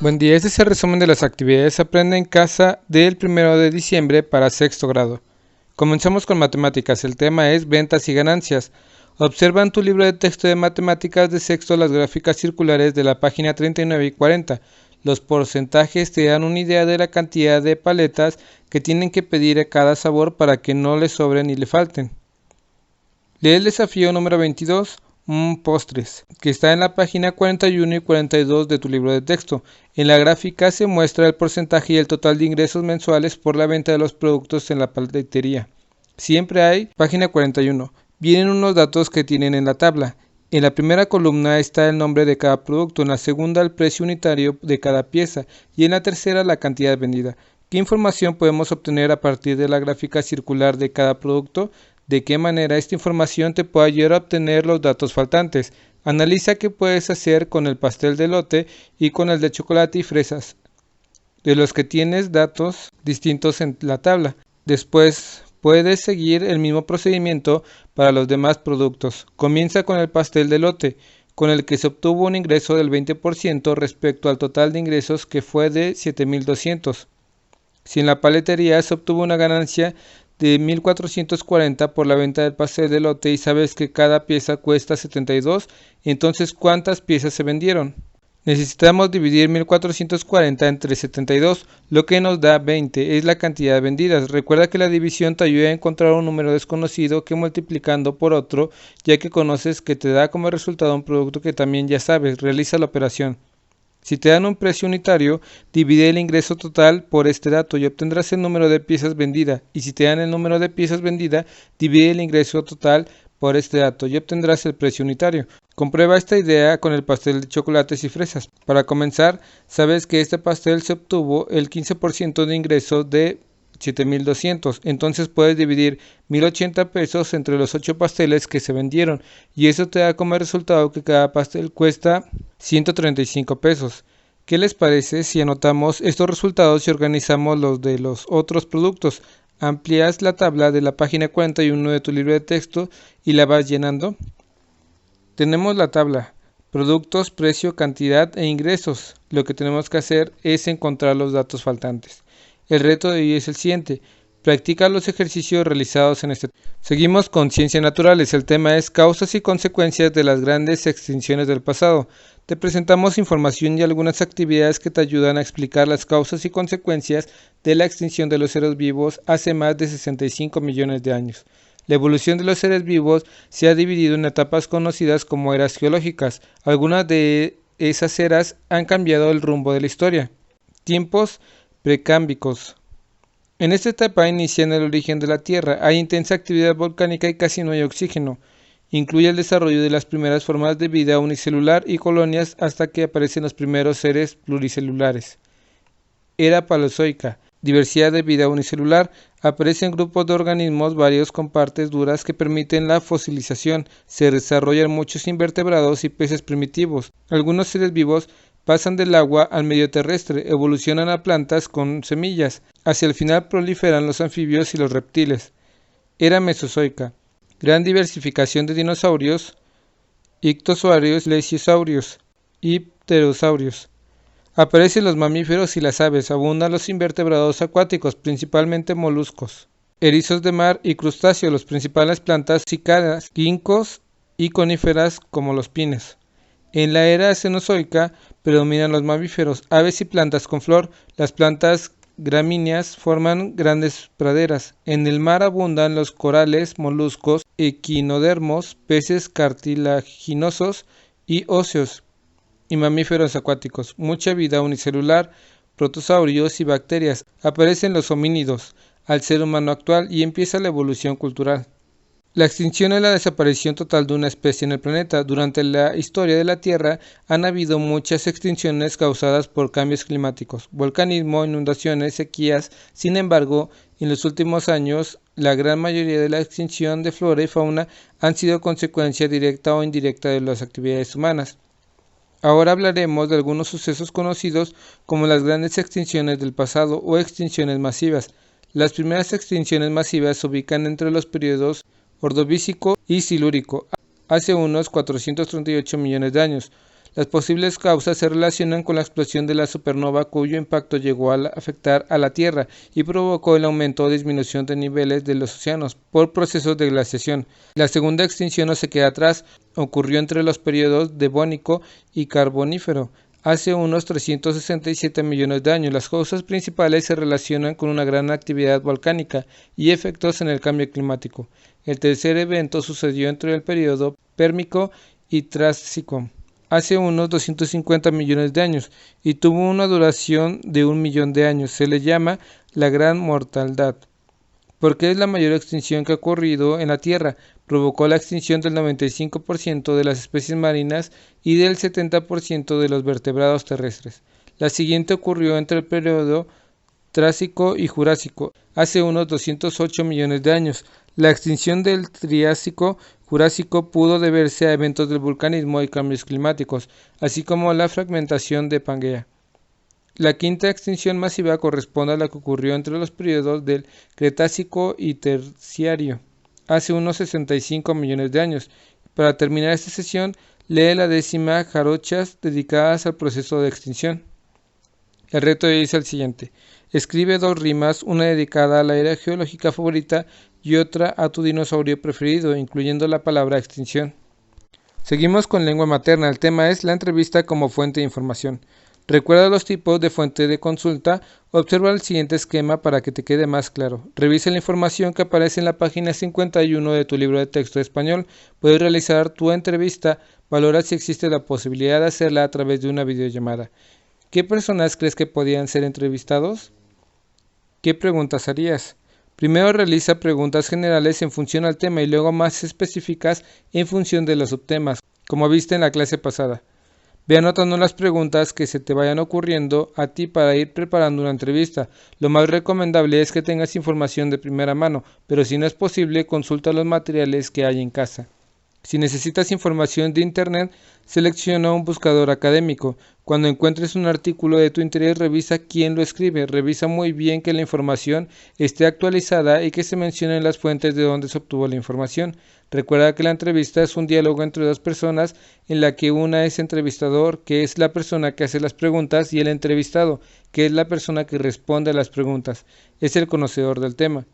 Buen día, este es el resumen de las actividades Aprende en Casa del 1 de diciembre para sexto grado. Comenzamos con matemáticas, el tema es ventas y ganancias. Observa en tu libro de texto de matemáticas de sexto las gráficas circulares de la página 39 y 40. Los porcentajes te dan una idea de la cantidad de paletas que tienen que pedir a cada sabor para que no le sobren ni le falten. Lee el desafío número 22. Postres, que está en la página 41 y 42 de tu libro de texto. En la gráfica se muestra el porcentaje y el total de ingresos mensuales por la venta de los productos en la paletería. Siempre hay página 41. Vienen unos datos que tienen en la tabla. En la primera columna está el nombre de cada producto, en la segunda el precio unitario de cada pieza y en la tercera la cantidad vendida. ¿Qué información podemos obtener a partir de la gráfica circular de cada producto? ¿De qué manera esta información te puede ayudar a obtener los datos faltantes? Analiza qué puedes hacer con el pastel de elote y con el de chocolate y fresas, de los que tienes datos distintos en la tabla. Después puedes seguir el mismo procedimiento para los demás productos. Comienza con el pastel de elote, con el que se obtuvo un ingreso del 20% respecto al total de ingresos que fue de 7.200. Si en la paletería se obtuvo una ganancia de 1.440 por la venta del pastel de elote y sabes que cada pieza cuesta 72, entonces ¿cuántas piezas se vendieron? Necesitamos dividir 1.440 entre 72, lo que nos da 20, es la cantidad vendidas. Recuerda que la división te ayuda a encontrar un número desconocido que multiplicando por otro, ya que conoces que te da como resultado un producto que también ya sabes. Realiza la operación. Si te dan un precio unitario, divide el ingreso total por este dato y obtendrás el número de piezas vendidas. Y si te dan el número de piezas vendidas, divide el ingreso total por este dato y obtendrás el precio unitario. Comprueba esta idea con el pastel de chocolates y fresas. Para comenzar, sabes que este pastel se obtuvo el 15% de ingreso de 7.200, entonces puedes dividir 1.080 pesos entre los 8 pasteles que se vendieron y eso te da como resultado que cada pastel cuesta 135 pesos. ¿Qué les parece si anotamos estos resultados y organizamos los de los otros productos? Amplías la tabla de la página 41 de tu libro de texto y la vas llenando. Tenemos la tabla: productos, precio, cantidad e ingresos. Lo que tenemos que hacer es encontrar los datos faltantes. El reto de hoy es el siguiente: practica los ejercicios realizados en este. Seguimos con ciencias naturales. El tema es causas y consecuencias de las grandes extinciones del pasado. Te presentamos información y algunas actividades que te ayudan a explicar las causas y consecuencias de la extinción de los seres vivos hace más de 65 millones de años. La evolución de los seres vivos se ha dividido en etapas conocidas como eras geológicas. Algunas de esas eras han cambiado el rumbo de la historia. Tiempos precámbicos. En esta etapa inicia en el origen de la Tierra. Hay intensa actividad volcánica y casi no hay oxígeno. Incluye el desarrollo de las primeras formas de vida unicelular y colonias hasta que aparecen los primeros seres pluricelulares. Era paleozoica. Diversidad de vida unicelular. Aparecen grupos de organismos varios con partes duras que permiten la fosilización. Se desarrollan muchos invertebrados y peces primitivos. Algunos seres vivos pasan del agua al medio terrestre, evolucionan a plantas con semillas. Hacia el final proliferan los anfibios y los reptiles. Era mesozoica. Gran diversificación de dinosaurios, ictosaurios, plesiosaurios y pterosaurios. Aparecen los mamíferos y las aves, abundan los invertebrados acuáticos, principalmente moluscos, erizos de mar y crustáceos, las principales plantas cícadas, ginkgos y coníferas como los pines. En la era cenozoica predominan los mamíferos, aves y plantas con flor. Las plantas gramíneas forman grandes praderas. En el mar abundan los corales, moluscos, equinodermos, peces cartilaginosos y óseos, y mamíferos acuáticos. Mucha vida unicelular, protozoarios y bacterias. Aparecen los homínidos al ser humano actual y empieza la evolución cultural. La extinción es la desaparición total de una especie en el planeta. Durante la historia de la Tierra han habido muchas extinciones causadas por cambios climáticos, volcanismo, inundaciones, sequías. Sin embargo, en los últimos años, la gran mayoría de la extinción de flora y fauna han sido consecuencia directa o indirecta de las actividades humanas. Ahora hablaremos de algunos sucesos conocidos como las grandes extinciones del pasado o extinciones masivas. Las primeras extinciones masivas se ubican entre los periodos Ordovícico y Silúrico, hace unos 438 millones de años. Las posibles causas se relacionan con la explosión de la supernova cuyo impacto llegó a afectar a la Tierra y provocó el aumento o disminución de niveles de los océanos por procesos de glaciación. La segunda extinción no se queda atrás, ocurrió entre los periodos Devónico y Carbonífero, hace unos 367 millones de años. Las causas principales se relacionan con una gran actividad volcánica y efectos en el cambio climático. El tercer evento sucedió entre el periodo Pérmico y Trásico, hace unos 250 millones de años, y tuvo una duración de 1.000.000 de años. Se le llama la Gran Mortandad, porque es la mayor extinción que ha ocurrido en la Tierra. Provocó la extinción del 95% de las especies marinas y del 70% de los vertebrados terrestres. La siguiente ocurrió entre el periodo Trásico y Jurásico, hace unos 208 millones de años. La extinción del Triásico-Jurásico pudo deberse a eventos del vulcanismo y cambios climáticos, así como a la fragmentación de Pangea. La quinta extinción masiva corresponde a la que ocurrió entre los periodos del Cretácico y Terciario, hace unos 65 millones de años. Para terminar esta sesión, lee la 10ª jarochas dedicadas al proceso de extinción. El reto de hoy es el siguiente: escribe 2 rimas, una dedicada a la era geológica favorita y otra a tu dinosaurio preferido, incluyendo la palabra extinción. Seguimos con lengua materna. El tema es la entrevista como fuente de información. Recuerda los tipos de fuente de consulta. Observa el siguiente esquema para que te quede más claro. Revisa la información que aparece en la página 51 de tu libro de texto de español. Puedes realizar tu entrevista. Valora si existe la posibilidad de hacerla a través de una videollamada. ¿Qué personas crees que podían ser entrevistados? ¿Qué preguntas harías? Primero realiza preguntas generales en función al tema y luego más específicas en función de los subtemas, como viste en la clase pasada. Ve anotando las preguntas que se te vayan ocurriendo a ti para ir preparando una entrevista. Lo más recomendable es que tengas información de primera mano, pero si no es posible, consulta los materiales que hay en casa. Si necesitas información de internet, selecciona un buscador académico. Cuando encuentres un artículo de tu interés, revisa quién lo escribe. Revisa muy bien que la información esté actualizada y que se mencionen las fuentes de donde se obtuvo la información. Recuerda que la entrevista es un diálogo entre 2 personas en la que una es entrevistador, que es la persona que hace las preguntas, y el entrevistado, que es la persona que responde a las preguntas. Es el conocedor del tema.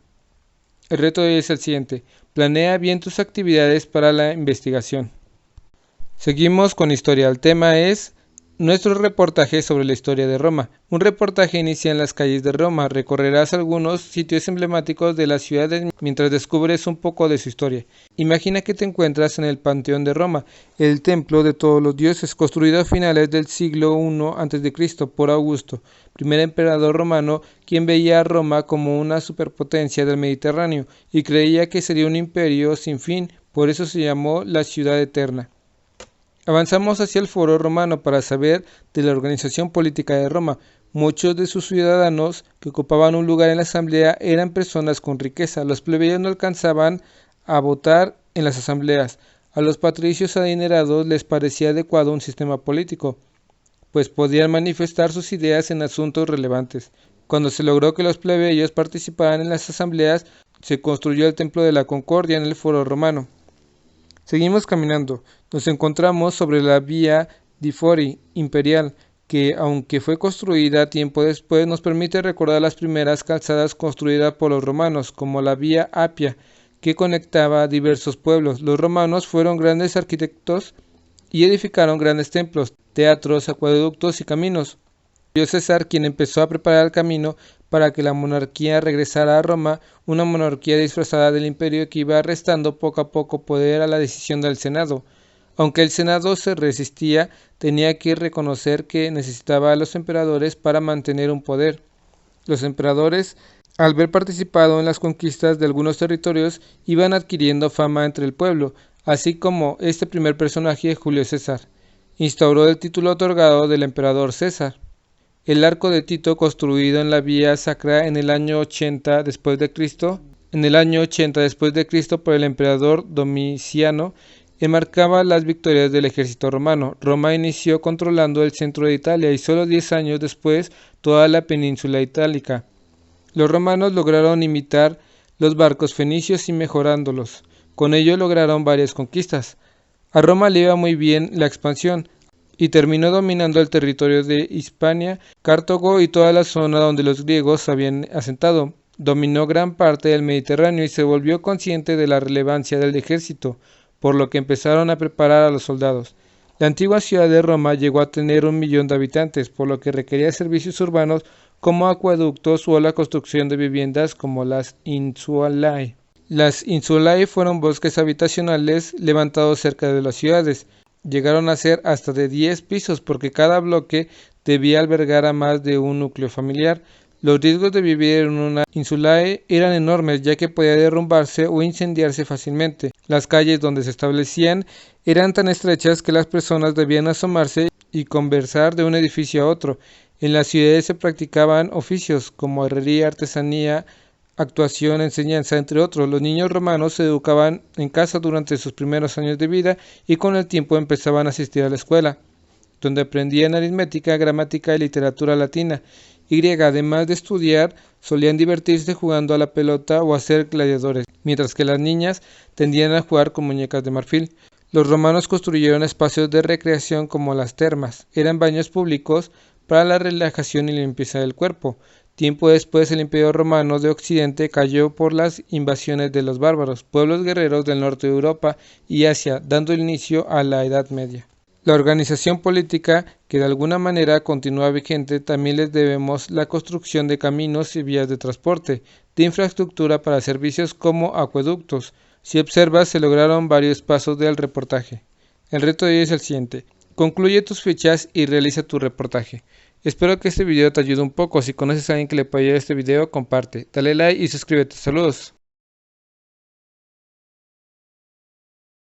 El reto de hoy es el siguiente: planea bien tus actividades para la investigación. Seguimos con historia. El tema es nuestro reportaje sobre la historia de Roma. Un reportaje inicia en las calles de Roma. Recorrerás algunos sitios emblemáticos de la ciudad mientras descubres un poco de su historia. Imagina que te encuentras en el Panteón de Roma, el templo de todos los dioses, construido a finales del siglo I a.C. por Augusto, primer emperador romano, quien veía a Roma como una superpotencia del Mediterráneo y creía que sería un imperio sin fin. Por eso se llamó la ciudad eterna. Avanzamos hacia el Foro Romano para saber de la organización política de Roma. Muchos de sus ciudadanos que ocupaban un lugar en la asamblea eran personas con riqueza. Los plebeyos no alcanzaban a votar en las asambleas. A los patricios adinerados les parecía adecuado un sistema político, pues podían manifestar sus ideas en asuntos relevantes. Cuando se logró que los plebeyos participaran en las asambleas, se construyó el Templo de la Concordia en el Foro Romano. Seguimos caminando. Nos encontramos sobre la Vía di Fori Imperial, que aunque fue construida tiempo después, nos permite recordar las primeras calzadas construidas por los romanos, como la Vía Apia, que conectaba a diversos pueblos. Los romanos fueron grandes arquitectos y edificaron grandes templos, teatros, acueductos y caminos. Julio César, quien empezó a preparar el camino para que la monarquía regresara a Roma, una monarquía disfrazada del imperio que iba restando poco a poco poder a la decisión del Senado. Aunque el Senado se resistía, tenía que reconocer que necesitaba a los emperadores para mantener un poder. Los emperadores, al ver participado en las conquistas de algunos territorios, iban adquiriendo fama entre el pueblo, así como este primer personaje, Julio César, instauró el título otorgado del emperador César. El arco de Tito, construido en la Vía Sacra en el año 80 después de Cristo por el emperador Domiciano, enmarcaba las victorias del ejército romano. Roma inició controlando el centro de Italia y solo 10 años después toda la península itálica. Los romanos lograron imitar los barcos fenicios y mejorándolos. Con ello lograron varias conquistas. A Roma le iba muy bien la expansión. y terminó dominando el territorio de Hispania, Cartago y toda la zona donde los griegos se habían asentado. Dominó gran parte del Mediterráneo y se volvió consciente de la relevancia del ejército, por lo que empezaron a preparar a los soldados. La antigua ciudad de Roma llegó a tener 1 millón de habitantes, por lo que requería servicios urbanos como acueductos o la construcción de viviendas como las insulae. Las insulae fueron bosques habitacionales levantados cerca de las ciudades. Llegaron a ser hasta de 10 pisos porque cada bloque debía albergar a más de un núcleo familiar. Los riesgos de vivir en una insulae eran enormes, ya que podía derrumbarse o incendiarse fácilmente. Las calles donde se establecían eran tan estrechas que las personas debían asomarse y conversar de un edificio a otro. En las ciudades se practicaban oficios como herrería, artesanía, actuación, enseñanza, entre otros. Los niños romanos se educaban en casa durante sus primeros años de vida y con el tiempo empezaban a asistir a la escuela, donde aprendían aritmética, gramática y literatura latina y griega. Además de estudiar, solían divertirse jugando a la pelota o a ser gladiadores, mientras que las niñas tendían a jugar con muñecas de marfil. Los romanos construyeron espacios de recreación como las termas. Eran baños públicos para la relajación y limpieza del cuerpo. Tiempo después, el Imperio Romano de Occidente cayó por las invasiones de los bárbaros, pueblos guerreros del norte de Europa y Asia, dando inicio a la Edad Media. La organización política, que de alguna manera continúa vigente, también les debemos la construcción de caminos y vías de transporte, de infraestructura para servicios como acueductos. Si observas, se lograron varios pasos del reportaje. El reto de hoy es el siguiente: concluye tus fichas y realiza tu reportaje. Espero que este video te ayude un poco. Si conoces a alguien que le pueda ayudar este video, comparte, dale like y suscríbete. Saludos.